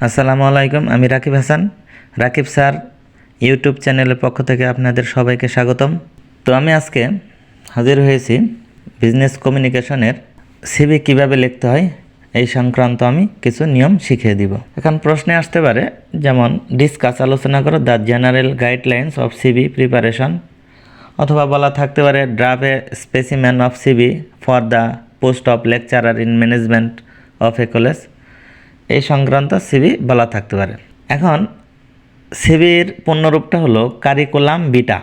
আসসালামু আলাইকুম, আমি রাকিব হাসান। রাকিব স্যার ইউটিউব চ্যানেলের পক্ষ থেকে আপনাদের সবাইকে স্বাগতম। তো আমি আজকে হাজির হয়েছি বিজনেস কমিউনিকেশনের সিভি কিভাবে লিখতে হয় এই সংক্রান্ত আমি কিছু নিয়ম শিখিয়ে দিব। এখন প্রশ্নে আসতে পারে, যেমন ডিসকাস আলোচনা করো the general guidelines of CV preparation, অথবা বলা থাকতে পারে draft A specimen of CV for the post of lecturer in management of A college. এই সংক্রান্ত সিভি বলা থাকতে পারে। এখন সিভির পূর্ণরূপটা হলো কারিকুলাম ভিটা,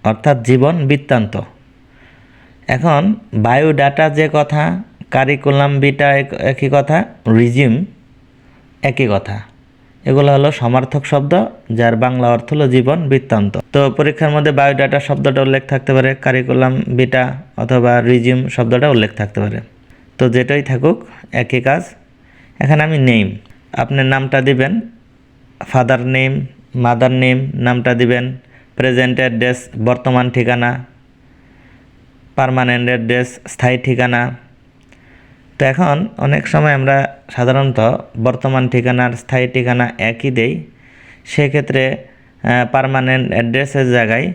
অর্থাৎ জীবন বৃত্তান্ত। এখন বায়োডাটা যে কথা, কারিকুলাম ভিটা একই কথা, রিজিউম একই কথা। এগুলো হলো সমার্থক শব্দ, যার বাংলা অর্থ হলো জীবন বৃত্তান্ত। তো পরীক্ষার মধ্যে বায়োডাটা শব্দটা উল্লেখ থাকতে পারে, কারিকুলাম ভিটা অথবা রিজিউম শব্দটা উল্লেখ থাকতে পারে। তো যেটাই থাকুক একই কাজ। এখানে আমি নেম, আপনার নামটা দিবেন, ফাদার নেম, মাদার নেম নামটা দিবেন, প্রেজেন্ট অ্যাড্রেস বর্তমান ঠিকানা, পার্মানেন্ট অ্যাড্রেস স্থায়ী ঠিকানা। তো এখন অনেক সময় আমরা সাধারণত বর্তমান ঠিকানার স্থায়ী ঠিকানা একই দেই, সেক্ষেত্রে পার্মানেন্ট অ্যাড্রেসের জায়গায়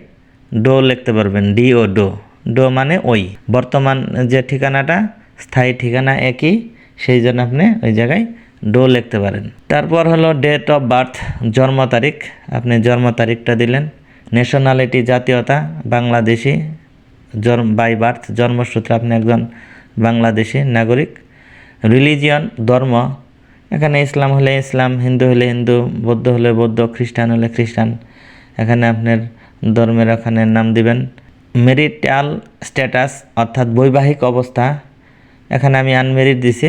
ডো লিখতে পারবেন, ডিও ডো। ডো মানে ওই বর্তমান যে ঠিকানাটা, স্থায়ী ঠিকানা একই, সেই জন্য আপনি ওই জায়গায় ডো লিখতে পারেন। তারপর হলো ডেট অফ বার্থ, জন্ম তারিখ, আপনি জন্ম তারিখটা দিলেন। ন্যাশনালিটি, জাতীয়তা বাংলাদেশি, বাই বার্থ জন্মসূত্রে আপনি একজন বাংলাদেশি নাগরিক। রিলিজিয়ন, ধর্ম, এখানে ইসলাম হলে ইসলাম, হিন্দু হলে হিন্দু, বৌদ্ধ হলে বৌদ্ধ, খ্রিস্টান হলে খ্রিস্টান, এখানে আপনার ধর্মের এখানে নাম দিবেন। মেরিটাল স্ট্যাটাস, অর্থাৎ বৈবাহিক অবস্থা, এখানে আমি আনমেরিড দিছি,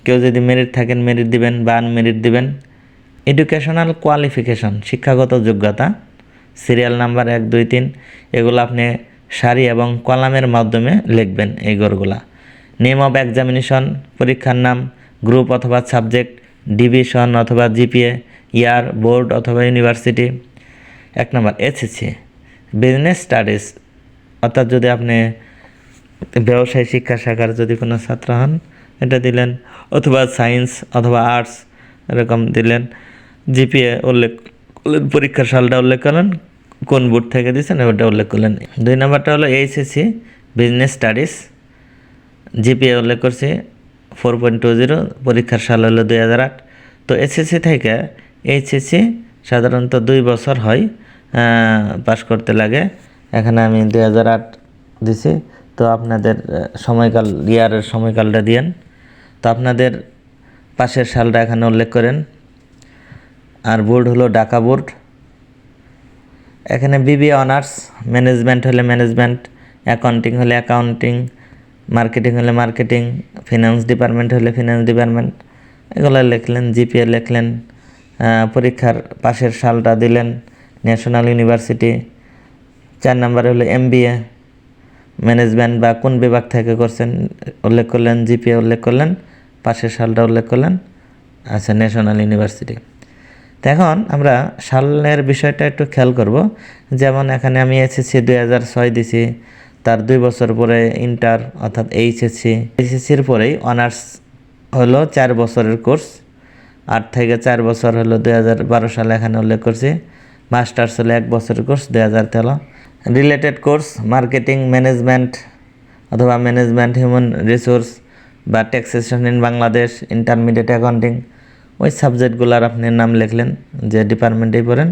কেউ যদি মেরিট থাকেন মেরিট দিবেন বা আনমেরিট দিবেন। এডুকেশনাল কোয়ালিফিকেশন, শিক্ষাগত যোগ্যতা, সিরিয়াল নাম্বার 1, 2, 3, এগুলো আপনি সারি এবং কলামের মাধ্যমে লিখবেন এই গড়গুলা। নেম অফ এক্সামিনেশন, পরীক্ষার নাম, গ্রুপ অথবা সাবজেক্ট, ডিভিশন অথবা জিপিএ, ইয়ার, বোর্ড অথবা ইউনিভার্সিটি। 1 নম্বর এসএসসি, বিজনেস স্টাডিজ, অর্থাৎ যদি আপনি ব্যবসায় শিক্ষা শাখার যদি কোনো ছাত্র হন এটা দিলেন, অথবা সায়েন্স অথবা আর্টস এরকম দিলেন। জিপিএ উল্লেখ করলেন, পরীক্ষার সালটা উল্লেখ করলেন, কোন বোর্ড থেকে দিয়েছেন ওটা উল্লেখ করলেন। 2 নম্বরটা হলো এইচএসসি বিজনেস স্টাডিজ, জিপিএ উল্লেখ করছি 4.20, পরীক্ষার সাল হলো 2008। তো এসএসসি থেকে এইচএসসি সাধারণত 2 বছর হয় পাস করতে লাগে, এখানে আমি 2008 দিছি। তো আপনাদের সময়কাল, ইয়ারের সময়কালটা দিয়েন। তো আপনাদের পাশের সালটা এখানে উল্লেখ করেন। আর বোর্ড হলো ঢাকা বোর্ড। এখানে বিবিএ অনার্স, ম্যানেজমেন্ট হলে ম্যানেজমেন্ট, অ্যাকাউন্টিং হলে অ্যাকাউন্টিং, মার্কেটিং হলে মার্কেটিং, ফিনান্স ডিপার্টমেন্ট হলে ফিনান্স ডিপার্টমেন্ট, এগুলো লিখলেন। জিপিএ লিখলেন, পরীক্ষার পাশের সালটা দিলেন, ন্যাশনাল ইউনিভার্সিটি। 4 নম্বরে হলো এমবিএ, ম্যানেজমেন্ট বা কোন বিভাগ থেকে করছেন উল্লেখ করলেন, জিপিএ উল্লেখ করলেন, পাশের সালটা উল্লেখ করলেন, আচ্ছা ন্যাশনাল ইউনিভার্সিটি। তো এখন আমরা সালের বিষয়টা একটু খেয়াল করব। যেমন এখানে আমি এসএসসি 2006 দিছি, তার 2 বছর পরে ইন্টার অর্থাৎ এইচএসসির পরেই অনার্স হলো 4 বছরের কোর্স, 8 থেকে 4 বছর হলো 2012 সালে এখানে উল্লেখ করছি। মাস্টার্স হলো 1 বছরের course 2013। Related course marketing, management অথবা ম্যানেজমেন্ট হিউম্যান রিসোর্স বা taxation in Bangladesh, intermediate accounting, ওই সাবজেক্টগুলোর আপনি নাম লিখলেন, যে ডিপার্টমেন্টেই পড়েন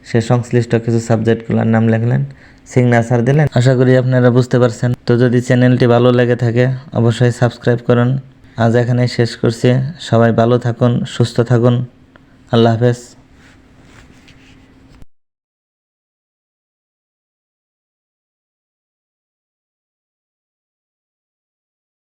সে সংশ্লিষ্ট কিছু সাবজেক্টগুলোর নাম লিখলেন, সিগনেচার দিলেন। আশা করি আপনারা বুঝতে পারছেন। তো যদি চ্যানেলটি ভালো লেগে থাকে অবশ্যই সাবস্ক্রাইব করুন। আজ এখানেই শেষ করছি। সবাই ভালো থাকুন, সুস্থ থাকুন। আল্লাহ হাফেজ।